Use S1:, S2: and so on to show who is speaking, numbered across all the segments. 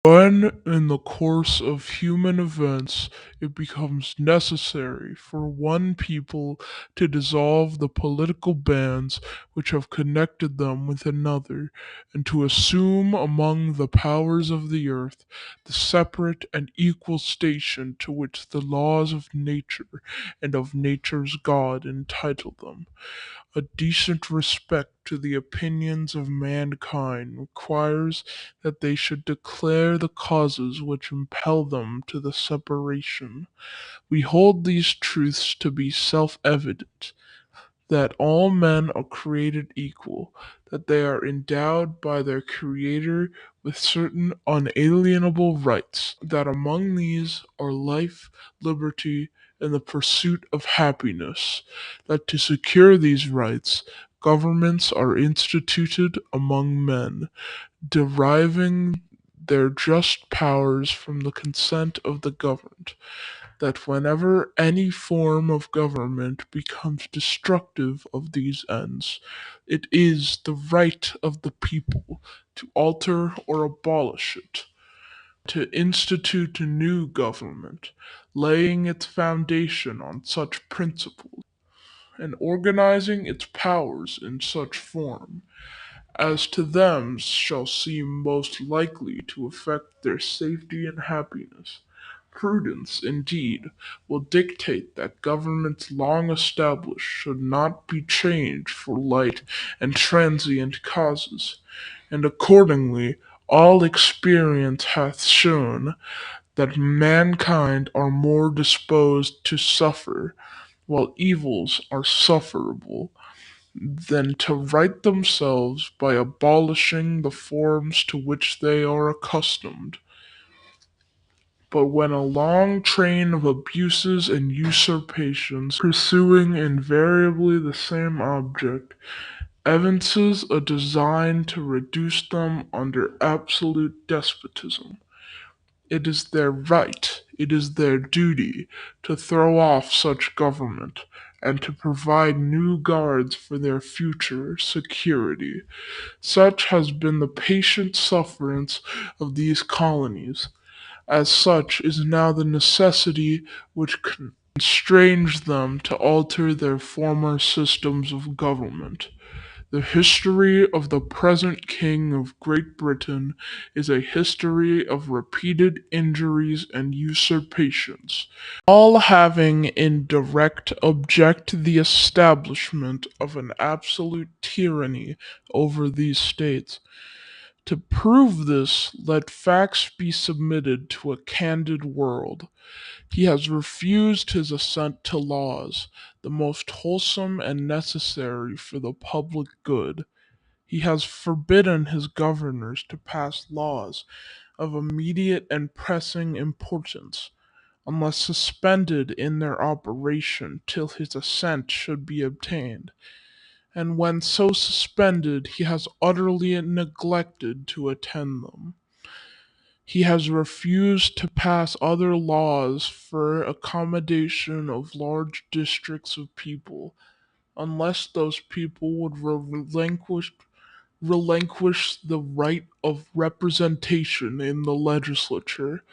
S1: When, in the course of human events, it becomes necessary for one people to dissolve the political bands which have connected them with another, and to assume among the powers of the earth the separate and equal station to which the laws of nature and of nature's God entitle them. A decent respect to the opinions of mankind requires that they should declare the causes which impel them to the separation. We hold these truths to be self evident, that all men are created equal, that they are endowed by their Creator with certain unalienable rights, that among these are life, liberty, and the pursuit of happiness, that to secure these rights, governments are instituted among men, deriving their just powers from the consent of the governed, that whenever any form of government becomes destructive of these ends, it is the right of the people to alter or abolish it, to institute a new government, laying its foundation on such principles, and organizing its powers in such form as to them shall seem most likely to affect their safety and happiness. Prudence, indeed, will dictate that governments long established should not be changed for light and transient causes, and accordingly all experience hath shown that mankind are more disposed to suffer, while evils are sufferable, than to right themselves by abolishing the forms to which they are accustomed. But when a long train of abuses and usurpations, pursuing invariably the same object, evinces a design to reduce them under absolute despotism, it is their right, it is their duty, to throw off such government, and to provide new guards for their future security. Such has been the patient sufferance of these colonies. As such is now the necessity which constrains them to alter their former systems of government. The history of the present King of Great Britain is a history of repeated injuries and usurpations, all having in direct object the establishment of an absolute tyranny over these states. To prove this, let facts be submitted to a candid world. He has refused his assent to laws, the most wholesome and necessary for the public good. He has forbidden his governors to pass laws of immediate and pressing importance, unless suspended in their operation till his assent should be obtained, and when so suspended he has utterly neglected to attend them. He has refused to pass other laws for accommodation of large districts of people, unless those people would relinquish the right of representation in the legislature,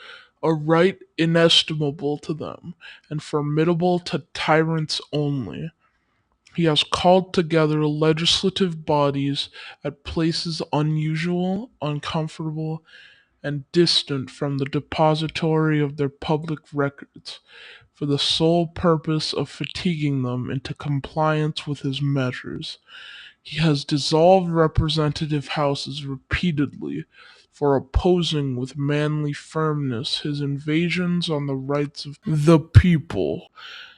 S1: a right inestimable to them, and formidable to tyrants only. He has called together legislative bodies at places unusual, uncomfortable, and distant from the depository of their public records, for the sole purpose of fatiguing them into compliance with his measures. He has dissolved representative houses repeatedly for opposing with manly firmness his invasions on the rights of the people.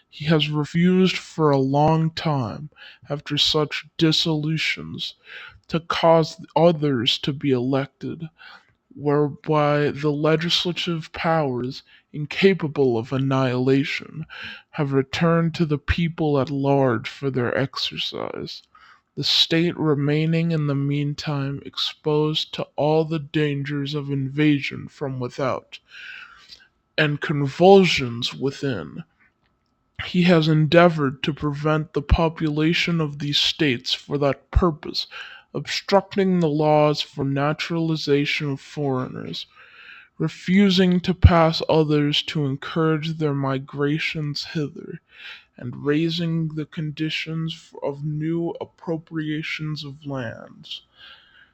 S1: He has refused for a long time, after such dissolutions, to cause others to be elected, whereby the legislative powers, incapable of annihilation, have returned to the people at large for their exercise. the state remaining in the meantime exposed to all the dangers of invasion from without and convulsions within. He has endeavored to prevent the population of these states for that purpose, obstructing the laws for naturalization of foreigners, refusing to pass others to encourage their migrations hither, and raising the conditions of new appropriations of lands.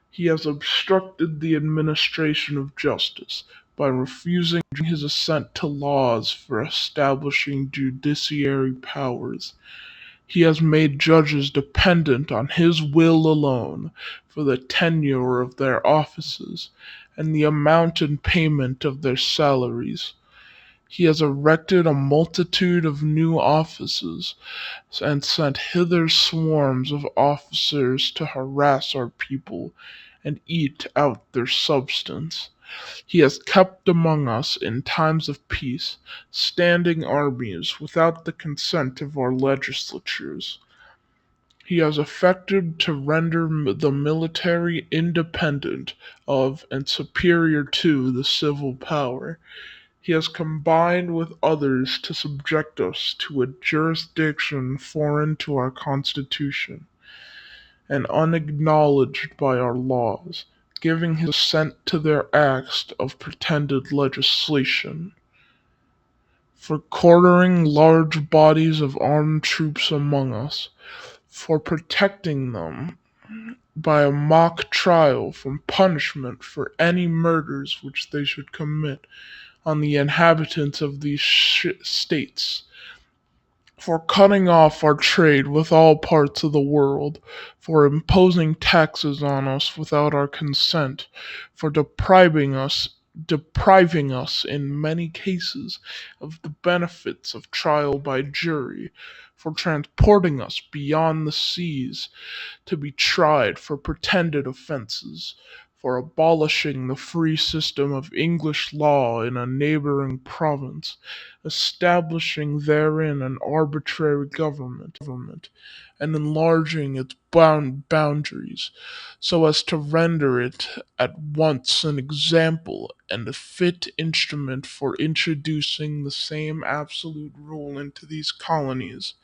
S1: He has obstructed the administration of justice by refusing his assent to laws for establishing judiciary powers. He has made judges dependent on his will alone for the tenure of their offices and the amount and payment of their salaries. He has erected a multitude of new offices and sent hither swarms of officers to harass our people and eat out their substance. He has kept among us in times of peace standing armies without the consent of our legislatures. He has affected to render the military independent of and superior to the civil power. He has combined with others to subject us to a jurisdiction foreign to our Constitution and unacknowledged by our laws, giving his assent to their acts of pretended legislation, for quartering large bodies of armed troops among us, for protecting them by a mock trial from punishment for any murders which they should commit on the inhabitants of these states, for cutting off our trade with all parts of the world, for imposing taxes on us without our consent, for depriving us in many cases of the benefits of trial by jury, for transporting us beyond the seas to be tried for pretended offences, for abolishing the free system of English law in a neighbouring province, establishing therein an arbitrary government, and enlarging its boundaries, so as to render it at once an example and a fit instrument for introducing the same absolute rule into these colonies,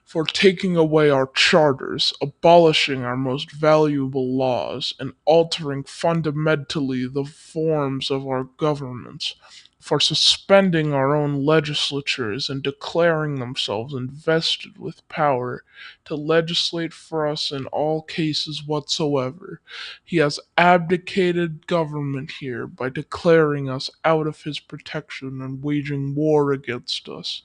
S1: for taking away our charters, abolishing our most valuable laws, and altering fundamentally the forms of our governments, for suspending our own legislatures and declaring themselves invested with power to legislate for us in all cases whatsoever. He has abdicated government here by declaring us out of his protection and waging war against us.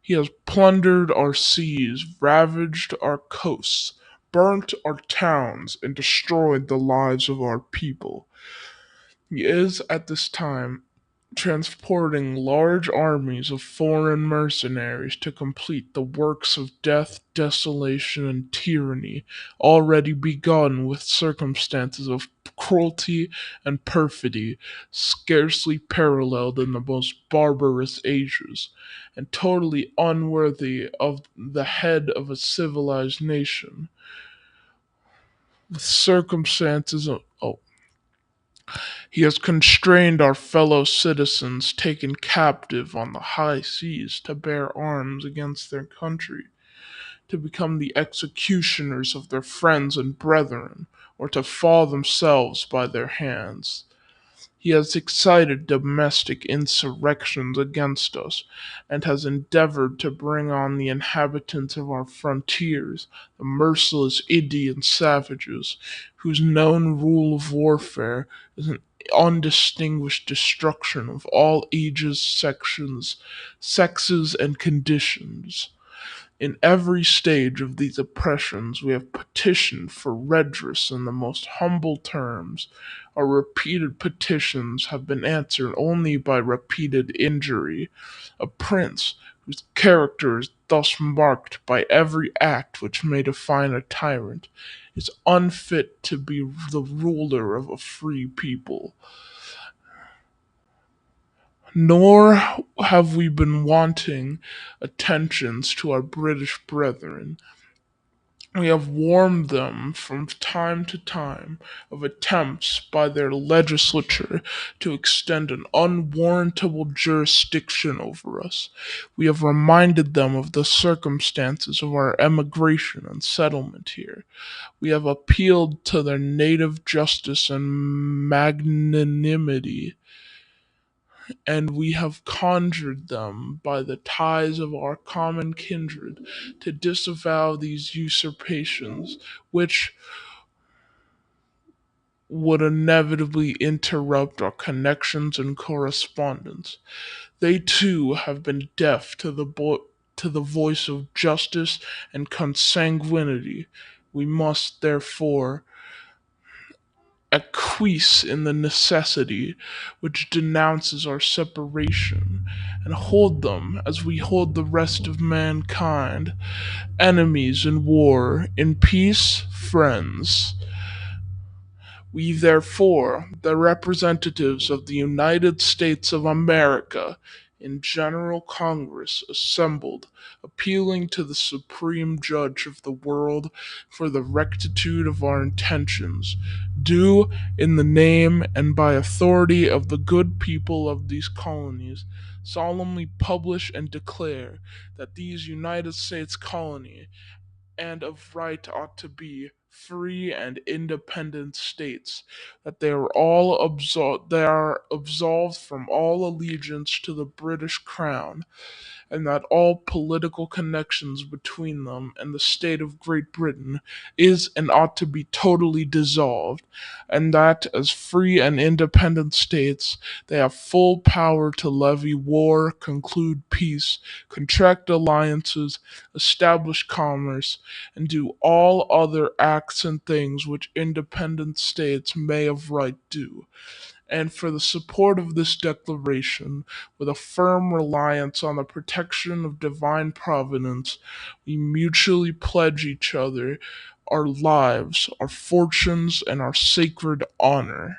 S1: He has plundered our seas, ravaged our coasts, burnt our towns, and destroyed the lives of our people. He is at this time transporting large armies of foreign mercenaries to complete the works of death, desolation, and tyranny already begun with circumstances of cruelty and perfidy scarcely paralleled in the most barbarous ages, and totally unworthy of the head of a civilized nation. With circumstances of, he has constrained our fellow citizens taken captive on the high seas to bear arms against their country, to become the executioners of their friends and brethren, or to fall themselves by their hands. He has excited domestic insurrections against us, and has endeavored to bring on the inhabitants of our frontiers, the merciless Indian savages, whose known rule of warfare is an undistinguished destruction of all ages, sections, sexes, and conditions. In every stage of these oppressions we have petitioned for redress in the most humble terms. Our repeated petitions have been answered only by repeated injury. A prince whose character is thus marked by every act which may define a tyrant is unfit to be the ruler of a free people. Nor have we been wanting attentions to our British brethren, We have warned them from time to time of attempts by their legislature to extend an unwarrantable jurisdiction over us. We have reminded them of the circumstances of our emigration and settlement here. We have appealed to their native justice and magnanimity, and we have conjured them by the ties of our common kindred to disavow these usurpations, which would inevitably interrupt our connections and correspondence. They too have been deaf to the voice of justice and consanguinity. We must therefore acquiesce in the necessity which denounces our separation, and hold them as we hold the rest of mankind, enemies in war, in peace, friends. We therefore, the representatives of the United States of America, in General Congress assembled, appealing to the Supreme Judge of the world for the rectitude of our intentions, do, in the name and by authority of the good people of these colonies, solemnly publish and declare that these United States colonies and of right ought to be free and independent states, that they are absolved from all allegiance to the British Crown, and that all political connections between them and the state of Great Britain is and ought to be totally dissolved, and that as free and independent states they have full power to levy war, conclude peace, contract alliances, establish commerce, and do all other acts and things which independent states may of right do. And for the support of this declaration, with a firm reliance on the protection of divine providence, we mutually pledge each other our lives, our fortunes, and our sacred honor.